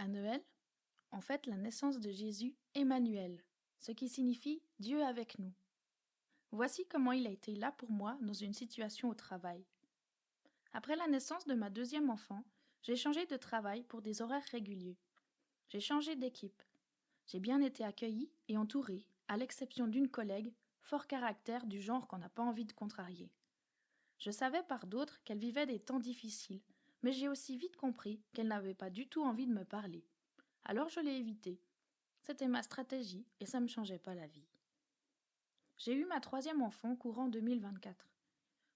À Noël, on fête la naissance de Jésus Emmanuel, ce qui signifie Dieu avec nous. Voici comment il a été là pour moi dans une situation au travail. Après la naissance de ma deuxième enfant, j'ai changé de travail pour des horaires réguliers. J'ai changé d'équipe. J'ai bien été accueillie et entourée, à l'exception d'une collègue, fort caractère du genre qu'on n'a pas envie de contrarier. Je savais par d'autres qu'elle vivait des temps difficiles, mais j'ai aussi vite compris qu'elle n'avait pas du tout envie de me parler. Alors je l'ai évitée. C'était ma stratégie et ça ne me changeait pas la vie. J'ai eu ma troisième enfant courant 2024.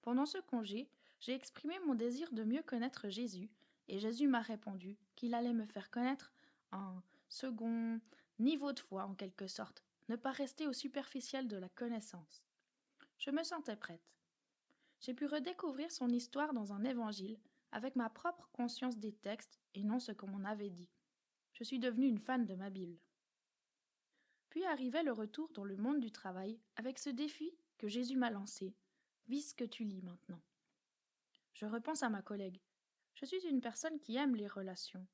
Pendant ce congé, j'ai exprimé mon désir de mieux connaître Jésus et Jésus m'a répondu qu'il allait me faire connaître un second niveau de foi en quelque sorte, ne pas rester au superficiel de la connaissance. Je me sentais prête. J'ai pu redécouvrir son histoire dans un évangile avec ma propre conscience des textes et non ce qu'on m'en avait dit. Je suis devenue une fan de ma Bible. Puis arrivait le retour dans le monde du travail avec ce défi que Jésus m'a lancé. Vis ce que tu lis maintenant. Je repense à ma collègue. Je suis une personne qui aime les relations.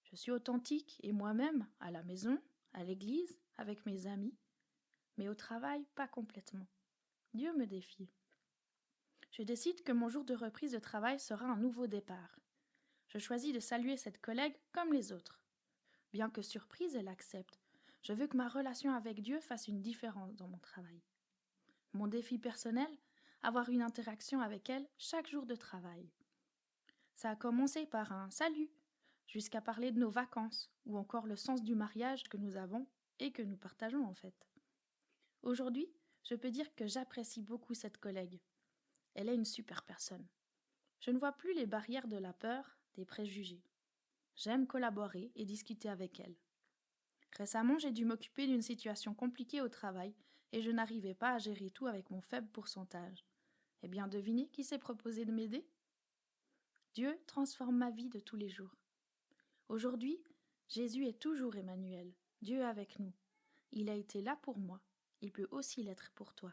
Je suis authentique et moi-même, à la maison, à l'église, avec mes amis. Mais au travail, pas complètement. Dieu me défie. Je décide que mon jour de reprise de travail sera un nouveau départ. Je choisis de saluer cette collègue comme les autres. Bien que surprise, elle accepte. Je veux que ma relation avec Dieu fasse une différence dans mon travail. Mon défi personnel, avoir une interaction avec elle chaque jour de travail. Ça a commencé par un salut, jusqu'à parler de nos vacances, ou encore le sens du mariage que nous avons et que nous partageons en fait. Aujourd'hui, je peux dire que j'apprécie beaucoup cette collègue. Elle est une super personne. Je ne vois plus les barrières de la peur, des préjugés. J'aime collaborer et discuter avec elle. Récemment, j'ai dû m'occuper d'une situation compliquée au travail et je n'arrivais pas à gérer tout avec mon faible pourcentage. Eh bien, devinez qui s'est proposé de m'aider? Dieu transforme ma vie de tous les jours. Aujourd'hui, Jésus est toujours Emmanuel, Dieu avec nous. Il a été là pour moi, il peut aussi l'être pour toi.